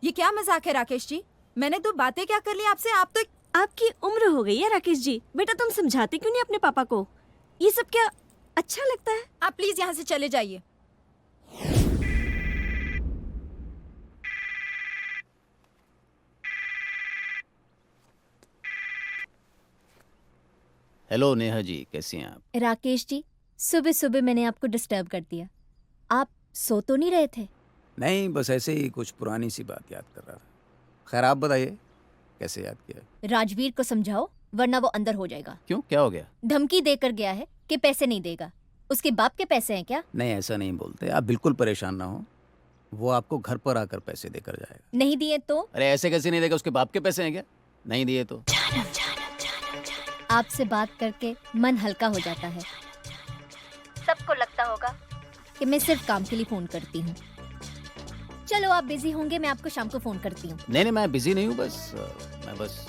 ये क्या मजाक है राकेश जी? मैंने तो बातें क्या कर ली आपसे, आप तो आपकी उम्र हो गई है राकेश जी, बेटा तुम समझाते क्यों नहीं अपने पापा को? ये सब क्या अच्छा लगता है? आप प्लीज यहाँ से चले जाइए। हेलो नेहा जी, कैसी हैं आप? राकेश जी, सुबह सुबह मैंने आपको डिस्टर्ब कर दिया। आप सो तो नहीं रहे थे? नहीं, बस ऐसे ही कुछ पुरानी सी बात याद कर रहा था। खैर आप बताइए, कैसे याद किया? राजवीर को समझाओ वरना वो अंदर हो जाएगा। क्यों, क्या हो गया? धमकी देकर गया है कि पैसे नहीं देगा। उसके बाप के पैसे हैं क्या? नहीं, ऐसा नहीं बोलते। आप बिल्कुल परेशान ना हो, वो आपको घर पर आकर पैसे देकर जाएगा। नहीं दिए तो? अरे ऐसे कैसे नहीं देगा? उसके बाप के पैसे हैं क्या? नहीं दिए तो? आपसे बात करके मन हल्का हो जाता है। सबको लगता होगा कि मैं सिर्फ काम के लिए फोन करती हूँ। चलो आप बिजी होंगे, मैं आपको शाम को फोन करती हूँ। नहीं नहीं, मैं बिजी नहीं हूँ, मैं बस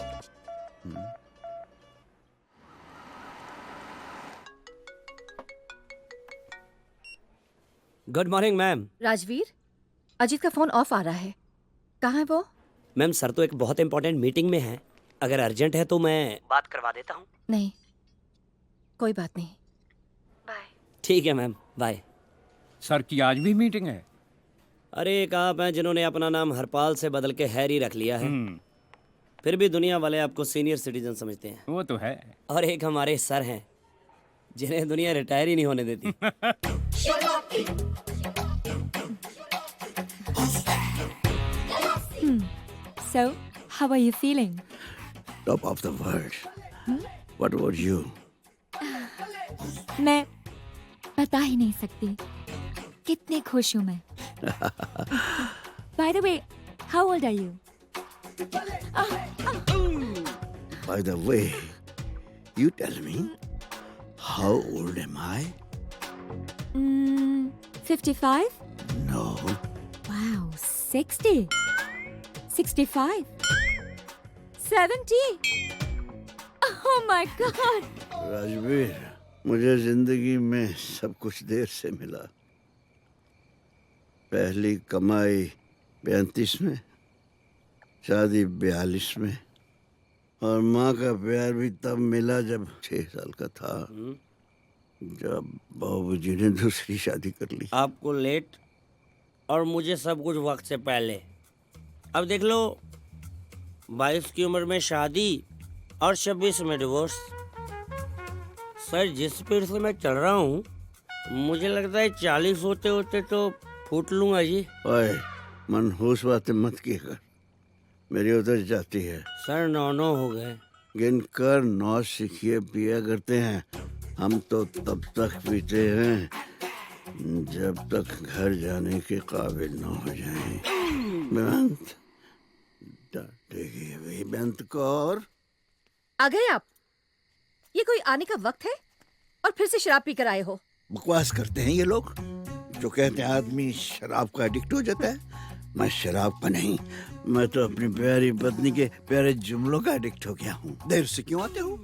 good morning ma'am. Rajveer, Ajit का फोन ऑफ आ रहा है। कहाँ है वो? मैम सर तो एक बहुत इंपॉर्टेंट मीटिंग में है, अगर अर्जेंट है तो मैं बात करवा देता हूँ। नहीं, कोई बात नहीं। बाय। ठीक है मैम, बाय। सर की आज भी मीटिंग है? अरे एक आप हैं जिन्होंने अपना नाम हरपाल से बदल के हैरी रख लिया है, फिर भी दुनिया वाले आपको सीनियर सिटीजन समझते हैं। वो तो है। और एक हमारे सर हैं जिन्हें दुनिया रिटायर ही नहीं होने देती। So, how are you feeling? Top of the world. What about you? मैं बता ही नहीं सकती कितनी खुश हूँ मैं। By the way, how old are you? By the way, you tell me, how old am I? 55? No. Wow, 60. 65. 70. Oh my God. Rajveer, मुझे जिंदगी में सब कुछ देर से मिला। पहली कमाई 35 में, शादी 42 में, और माँ का प्यार भी तब मिला जब 6 साल का था, जब बाबूजी ने दूसरी शादी कर ली। आपको लेट और मुझे सब कुछ वक्त से पहले। अब देख लो, 22 की उम्र में शादी और 26 में डिवोर्स। सर जिस स्पीड से मैं चल रहा हूँ, मुझे लगता है 40 होते होते तो फूट लूंगा जी। ओए, मनहूस बातें मत किया कर, मेरी उधर जाती है। सर 9 हो गए। गिनकर 9 सीखिए पिया करते हैं। हम तो तब तक पीते हैं जब तक घर जाने के काबिल न हो जाएं। बेअंत डांटेगी अभी बेअंत कौर। आ गए आप? ये कोई आने का वक्त है और फिर से शराब पी कर आए हो? बकवास करते हैं ये लोग जो कहते हैं आदमी शराब का एडिक्ट हो जाता है। मैं शराब का नहीं, मैं तो अपनी प्यारी पत्नी के प्यारे जुमलों का एडिक्ट हो गया हूँ। देर से क्यों आते हो?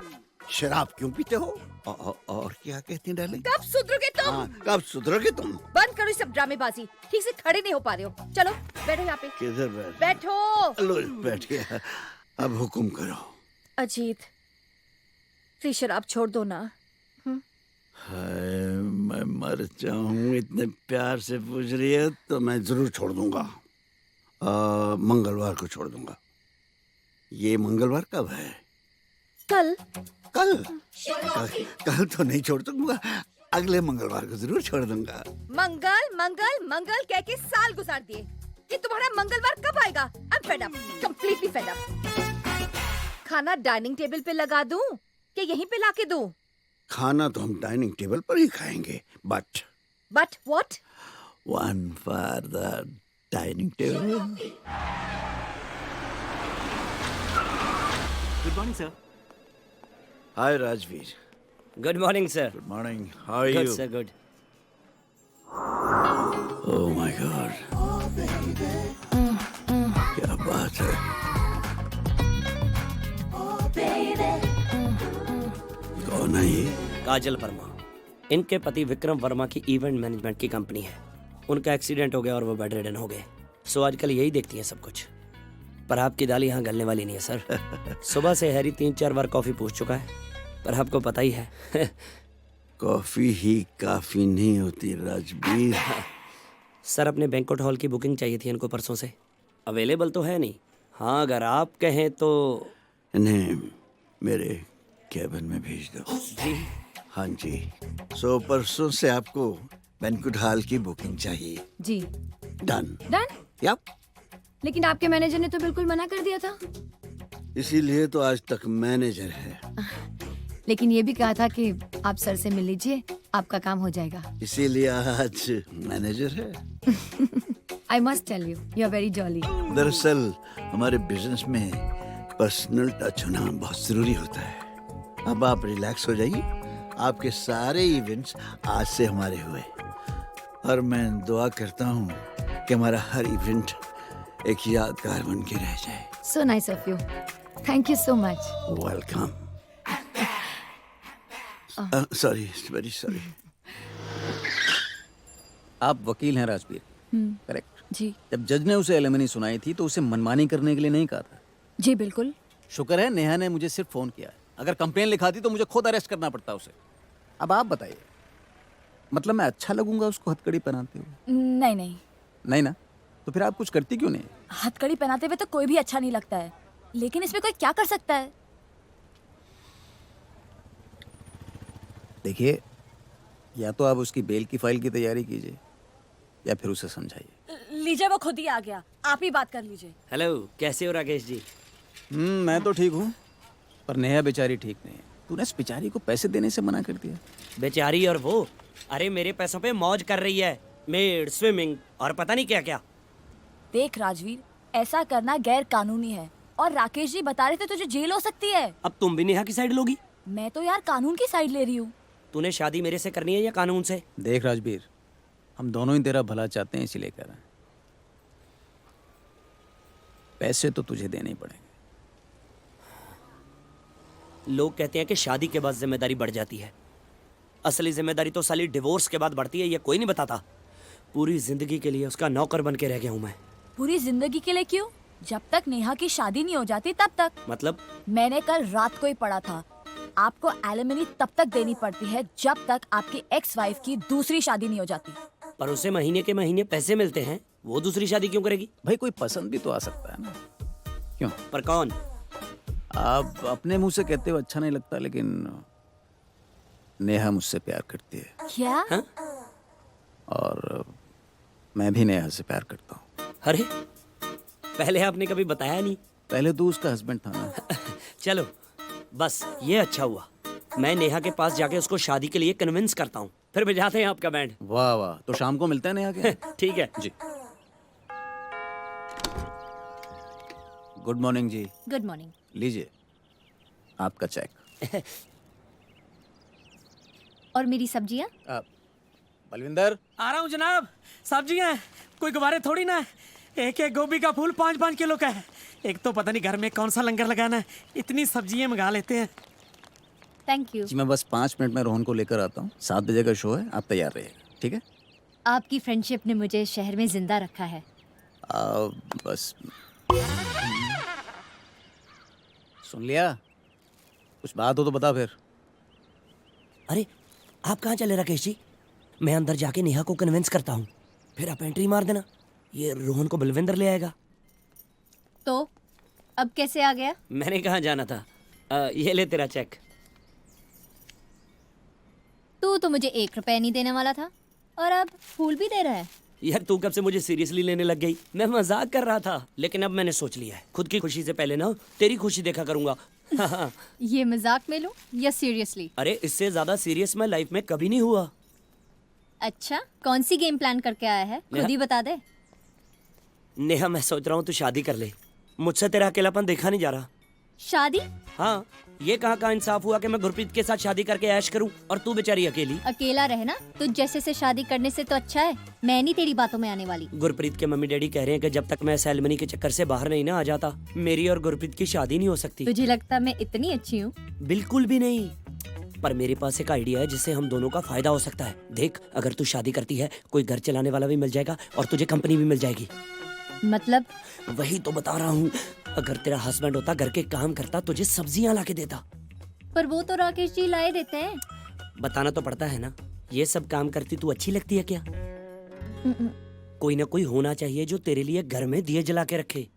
शराब क्यों पीते हो? और क्या कहती हैं डार्लिंग? कब सुधरोगे तुम? हाँ, कब सुधरोगे तुम? बंद करो ये सब ड्रामेबाजी। ठीक से खड़े नहीं हो पा रहे हो। चलो बैठो यहाँ पे। किधर बैठो। लो, बैठ गया। अब हुक्म करो। अजीत, प्लीज शराब छोड़ दो ना। हाय, मैं मर जाऊं, इतने प्यार से पूछ रही है तो मैं जरूर छोड़ दूंगा। मंगलवार को छोड़ दूंगा। ये मंगलवार कब है? कल। कल तो नहीं छोड़ दूंगा, अगले मंगलवार को जरूर छोड़ दूंगा। मंगल मंगल मंगल कह के साल गुजार दिए। ये तुम्हारा मंगलवार कब आएगा? I'm fed up, completely fed up। खाना डाइनिंग टेबल पे लगा दूं कि यहीं पे लाके दूं? खाना तो हम डाइनिंग टेबल पर ही खाएंगे, but what? one for the dining table. Good morning sir. Hi Rajveer. Good morning sir. Good morning. How are good you? Sir, good. Oh my god, क्या बात है। कौन है ये? काजल वर्मा। इनके पति विक्रम वर्मा की इवेंट मैनेजमेंट की कंपनी है। उनका एक्सीडेंट हो गया और वो बेड रिडन हो गए। सो आजकल यही देखती है सब कुछ। पर आपकी दाल यहाँ गलने वाली नहीं है सर। सुबह से हैरी 3-4 बार कॉफी पूछ चुका है, पर आपको पता ही है। कॉफी ही काफी नहीं होती राजवीर। सर अपने बैंक्वेट हॉल की बुकिंग चाहिए थी इनको परसों से। अवेलेबल तो है नहीं। हाँ अगर आप कहें तो। इन्हें मेरे कैबिन में भेज दो। जी हाँ जी। सो परसों से आपको बैंक्वेट हॉल की बुकिंग चाहिए। जी। डन। डन। यप। लेकिन आपके मैनेजर ने तो बिल्कुल मना कर दिया था। इसीलिए तो आज तक मैनेजर है। लेकिन ये भी कहा था कि आप सर से मिल लीजिए, आपका काम हो जाएगा। इसीलिए आज मैनेजर है। I must tell you, you are very jolly. दरअसल हमारे बिजनेस में पर्सनल टच होना बहुत जरूरी होता है। अब आप रिलैक्स हो जाइए। आपके सारे इवेंट्स आज से हमारे हुए, और मैं दुआ करता हूँ कि हमारा हर इवेंट एक यादगार बन के रह जाए। So nice of you, thank you so much. Welcome. Sorry, very sorry. आप वकील हैं राजवीर, करेक्ट? जी जब जज ने उसे एलिमनी सुनाई थी तो उसे मनमानी करने के लिए नहीं कहा था। जी बिल्कुल। शुक्र है नेहा ने मुझे सिर्फ फोन किया है। अगर कंप्लेन लिखाती तो मुझे खुद अरेस्ट करना पड़ता उसे। अब आप बताइए, मतलब मैं अच्छा लगूंगा उसको हथकड़ी पहनाते हुए? नहीं नहीं, नहीं ना? तो फिर आप कुछ करती क्यों नहीं? हथकड़ी पहनाते हुए तो कोई भी अच्छा नहीं लगता है, लेकिन इसमें कोई क्या कर सकता है? देखिए, या तो आप उसकी बेल की फाइल की तैयारी कीजिए या फिर उसे समझाइए। लीजिए वो खुद ही आ गया, आप ही बात कर लीजिए। हेलो, कैसे हो राकेश जी? मैं तो ठीक हूँ, पर नेहा बेचारी ठीक नहीं है। तूने इस बेचारी को पैसे देने से मना कर दिया। बेचारी और वो, अरे मेरे पैसों पे मौज कर रही है, मेड, स्विमिंग और पता नहीं क्या क्या। देख राजवीर, ऐसा करना गैर कानूनी है, और राकेश जी बता रहे थे तुझे जेल हो सकती है। अब तुम भी नेहा की साइड लोगी? मैं तो यार कानून की साइड ले रही हूँ। तूने शादी मेरे से करनी है या कानून से? देख राजवीर, हम दोनों ही तेरा भला चाहते हैं, इसीलिए कर रहे हैं। पैसे तो तुझे देने ही पड़ेंगे। लोग कहते हैं कि शादी के बाद जिम्मेदारी बढ़ जाती है। असली जिम्मेदारी तो साली डिवोर्स के बाद बढ़ती है, ये कोई नहीं बताता। पूरी जिंदगी के लिए उसका नौकर बन के रह गया हूँ मैं। पूरी जिंदगी के लिए क्यों? जब तक नेहा की शादी नहीं हो जाती तब तक। मतलब? मैंने कल रात को ही पढ़ा था, आपको एलिमनी तब तक देनी पड़ती है जब तक आपकी एक्स वाइफ की दूसरी शादी नहीं हो जाती। पर उसे महीने के महीने पैसे मिलते हैं, वो दूसरी शादी क्यों करेगी? भाई कोई पसंद भी तो आ सकता है ना, क्यों? पर कौन? आप अपने मुंह से कहते हो अच्छा नहीं लगता, लेकिन नेहा मुझसे प्यार करती है। क्या? हाँ? और मैं भी नेहा से प्यार करता हूँ। अरे पहले आपने कभी बताया नहीं। पहले तो उसका हस्बैंड था ना। चलो बस ये अच्छा हुआ, मैं नेहा के पास जाके उसको शादी के लिए कन्विंस करता हूँ, फिर बजाते हैं आपका बैंड। वाह वाह, तो शाम को मिलते हैं नेहा के। ठीक है जी। गुड मॉर्निंग जी। Good morning. लीजिए आपका चेक। और मेरी सब्जियाँ? बलविंदर। आ रहा हूँ जनाब। सब्जियाँ कोई गुब्बारे थोड़ी ना, एक एक गोभी का फूल 5-5 किलो का है। एक तो पता नहीं घर में कौन सा लंगर लगाना है, इतनी सब्जियाँ मंगा लेते हैं। Thank you. जी मैं बस 5 मिनट में रोहन को लेकर आता हूँ। 7 बजे का शो है, आप तैयार रहिएगा, ठीक है? आपकी फ्रेंडशिप ने मुझे शहर में जिंदा रखा है। बस सुन लिया? कुछ बात हो तो बता फिर। अरे आप कहाँ चले राकेश जी? मैं अंदर जाके नेहा को कन्विंस करता हूँ, फिर आप एंट्री मार देना, ये रोहन को बलविंदर ले आएगा। तो अब कैसे आ गया? मैंने कहाँ जाना था। ये ले तेरा चेक। तू तो मुझे 1 रुपया नहीं देने वाला था, और अब फूल भी दे रहा है। यार तू कब से मुझे सीरियसली लेने लग गई? मैं मजाक कर रहा था, लेकिन अब मैंने सोच लिया है, खुद की खुशी से पहले ना तेरी खुशी देखा करूंगा। ये मजाक में लूं या सीरियसली? अरे इससे ज्यादा सीरियस मैं लाइफ में कभी नहीं हुआ। अच्छा, कौन सी गेम प्लान करके आया है? खुद ही बता दे। नेहा मैं सोच रहा हूँ तू शादी कर ले, मुझसे तेरा अकेलापन देखा नहीं जा रहा। शादी? हाँ, ये कहाँ का इंसाफ हुआ कि मैं गुरप्रीत के साथ शादी करके ऐश करूं और तू बेचारी अकेली। अकेला रहना तुझ जैसे से शादी करने से तो अच्छा है। मैं नहीं तेरी बातों में आने वाली। गुरप्रीत के मम्मी डैडी कह रहे हैं कि जब तक मैं सेरेमनी के चक्कर से बाहर नहीं ना आ जाता, मेरी और गुरप्रीत की शादी नहीं हो सकती। तुझे लगता मैं इतनी अच्छी हूँ? बिल्कुल भी नहीं, पर मेरे पास एक आइडिया है जिससे हम दोनों का फायदा हो सकता है। देख, अगर तू शादी करती है, कोई घर चलाने वाला भी मिल जाएगा और तुझे कंपनी भी मिल जाएगी। मतलब? वही तो बता रहा हूँ। अगर तेरा हस्बैंड होता, घर के काम करता, तुझे सब्जियां ला के देता। पर वो तो राकेश जी लाए देते हैं। बताना तो पड़ता है ना। ये सब काम करती तू अच्छी लगती है क्या? कोई ना कोई होना चाहिए जो तेरे लिए घर में दिए जला के रखे।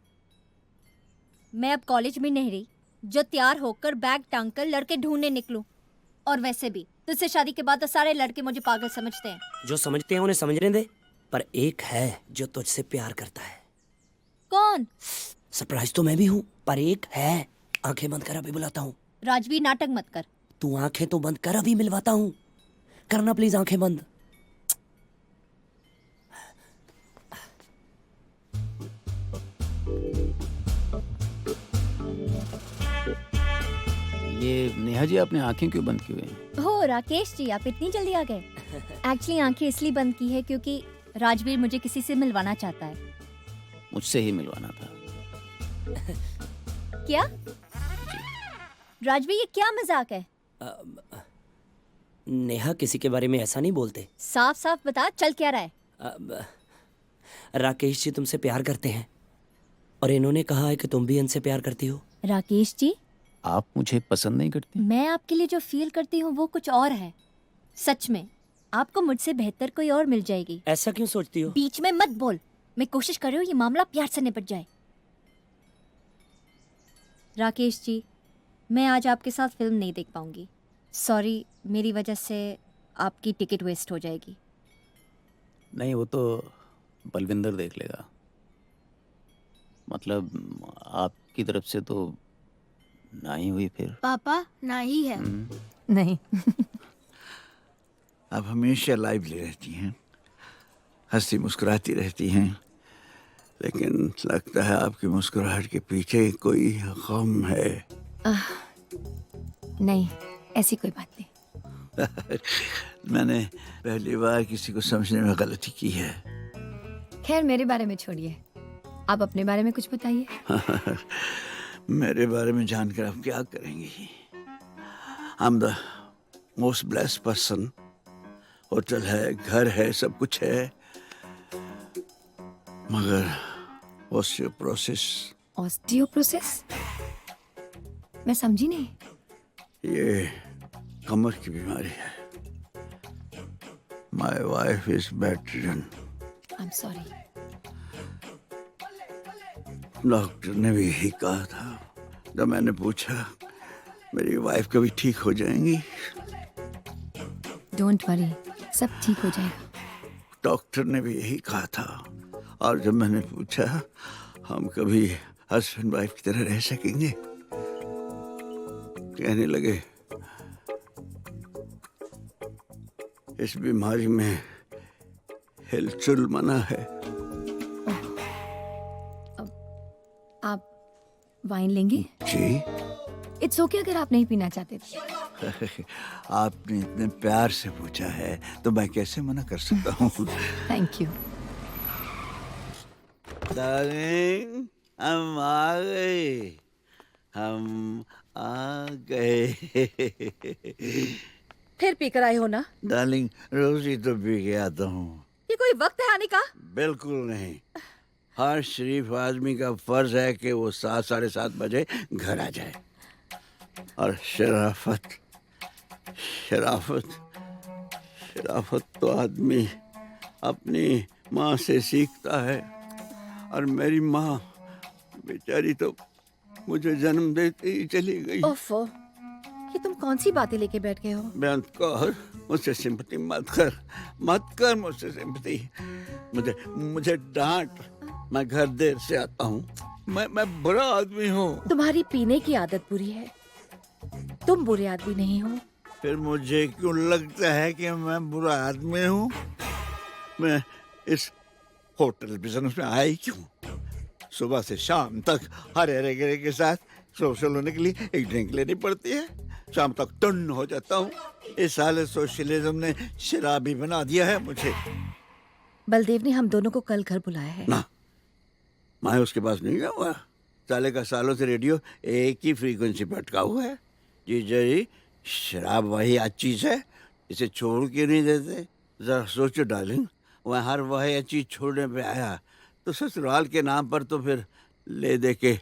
मैं अब कॉलेज में नहीं रही जो तैयार होकर बैग टांग कर लड़के ढूंढने निकलूं। और वैसे भी तुझसे शादी के बाद तो सारे लड़के मुझे पागल समझते हैं। जो समझते हैं उन्हें समझने दे, पर एक है जो तुझसे प्यार करता है। कौन? सरप्राइज तो मैं भी हूँ, पर एक है। आंखें बंद कर, अभी बुलाता हूँ। राजवीर नाटक मत कर। तू आंखें तो बंद कर, अभी मिलवाता हूँ। करना प्लीज आंखें बंद। ये नेहा जी, आपने आंखें क्यों बंद की हुई हैं? हो राकेश जी, आप इतनी जल्दी आ गए। एक्चुअली आंखें इसलिए बंद की है क्योंकि राजवीर मुझे किसी से मिलवाना चाहता है। मुझसे ही मिलवाना था। क्या राजवीर, ये क्या मजाक है? नेहा, किसी के बारे में ऐसा नहीं बोलते। साफ साफ बता, चल क्या रहा है? राकेश जी तुमसे प्यार करते हैं और इन्होंने कहा है कि तुम भी इनसे प्यार करती हो। राकेश जी, आप मुझे पसंद नहीं करती? मैं आपके लिए जो फील करती हूँ वो कुछ और है। सच में आपको मुझसे बेहतर कोई और मिल जाएगी। ऐसा क्यों सोचती हो? बीच में मत बोल। मैं कोशिश कर रही हूँ ये मामला प्यार से निपट जाए। राकेश जी, मैं आज आपके साथ फिल्म नहीं देख पाऊंगी। सॉरी, मेरी वजह से आपकी टिकट वेस्ट हो जाएगी। नहीं, वो तो बलविंदर देख लेगा। मतलब आपकी तरफ से तो ना ही हुई फिर। पापा ना ही है। नहीं। आप हमेशा लाइवली रहती हैं, हंसती मुस्कुराती रहती हैं, लेकिन लगता है आपकी मुस्कुराहट के पीछे कोई गम है। नहीं, ऐसी कोई बात नहीं। मैंने पहली बार किसी को समझने में गलती की है। खैर, मेरे बारे में छोड़िए, आप अपने बारे में कुछ बताइए। मेरे बारे में जानकर आप क्या करेंगी? I am the most blessed person. Hotel है, घर है, सब कुछ है, मगर ऑस्टियोप्रोसिस? मैं समझी नहीं। ये कमर की बीमारी है। My wife is bedridden. I am sorry. Doctor ने भी यही कहा था। जब मैंने पूछा मेरी वाइफ कभी ठीक हो जाएंगी, डोंट वरी, सब ठीक हो जाएगा। डॉक्टर ने भी यही कहा था। और जब मैंने पूछा हम कभी हस्बैंड वाइफ की तरह रह सकेंगे, कहने लगे इस बीमारी में हिलचुल मना है। आप वाइन लेंगे? जी। इट्स ओके अगर आप नहीं पीना चाहते तो। आपने इतने प्यार से पूछा है तो मैं कैसे मना कर सकता हूँ। Thank you. डार्लिंग, हम आ गए, हम आ गए। फिर पीकर आए हो ना? डार्लिंग, रोज ही तो पी के आता हूँ। ये कोई वक्त है आने का? बिल्कुल नहीं। हर शरीफ आदमी का फर्ज है कि वो 7, 7:30 बजे घर आ जाए। और शराफत शराफत शराफत तो आदमी अपनी माँ से सीखता है। और मेरी माँ बेचारी तो मुझे जन्म देते ही चली गई। ओफो, ये तुम कौन सी बातें लेके बैठ गए हो? बेअंत कौर, मुझसे सिंपैथी मत कर मुझसे सिंपैथी। मुझे डांट। मैं घर देर से आता हूँ। मैं बुरा आदमी हूँ। तुम्हारी पीने की आदत बुरी है, तुम बुरे आदमी नहीं हो। फिर मुझे क्यों लगता है कि मैं बुरा आदमी हूँ? मैं इस होटल बिजनेस में आया ही क्यों? सुबह से शाम तक हरे गिरे के साथ सोशल होने के लिए एक ड्रिंक लेनी पड़ती है। शाम तक टन हो जाता हूँ। इस साल सोशलिज्म ने शराबी बना दिया है मुझे। बलदेव ने हम दोनों को कल घर बुलाया है। ना, मैं उसके पास नहीं गया हुआ। साले का सालों से रेडियो एक ही फ्रीक्वेंसी पर अटका हुआ है। जी, शराब वही आज चीज है, इसे छोड़ के नहीं देते। जरा सोचो डार्लिंग, वह हर वही चीज छोड़ने पे आया तो ससुराल के नाम पर तो फिर ले दे के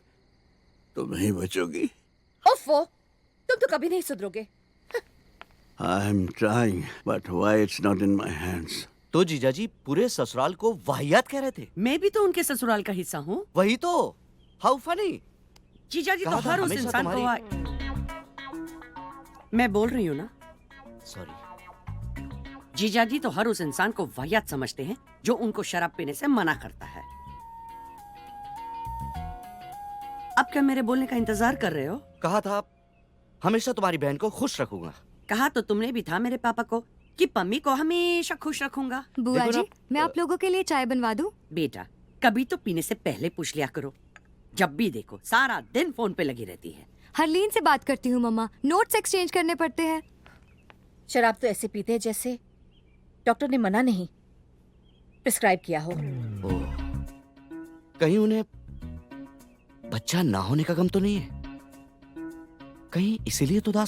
तुम नहीं बचोगी। ओफो, तुम तो कभी नहीं सुधरोगे। I am trying but why it's not in my hands. तो जीजाजी पूरे ससुराल को वाहियात कह रहे थे। मैं भी तो उनके ससुराल का हिस्सा हूँ। वही तो, हाउ फनी। जीजा जी तो कहा था, हर उस हमेशा इंसान को मैं बोल रही हूँ ना, सॉरी। जीजा जी तो हर उस इंसान को वाहियात समझते हैं जो उनको शराब पीने से मना करता है। अब क्या मेरे बोलने का इंतजार कर रहे हो? कहा था हमेशा तुम्हारी बहन को खुश रखूंगा। कहा तो तुमने भी था मेरे पापा को कि पम्मी को हमेशा खुश रखूंगा। बुआ देखो जी, ना, मैं आप लोगों के लिए चाय बनवा दूं? बेटा, कभी तो पीने से पहले पूछ लिया करो। जब भी देखो सारा दिन फोन पे लगी रहती है। हरलीन से बात करती हूँ मम्मा, नोट्स एक्सचेंज करने पड़ते हैं। शराब तो ऐसे पीते हैं जैसे डॉक्टर ने मना नहीं प्रिस्क्राइब किया हो। ओह, कहीं उन्हें बच्चा ना होने का गम तो नहीं है? कहीं इसीलिए तो उदास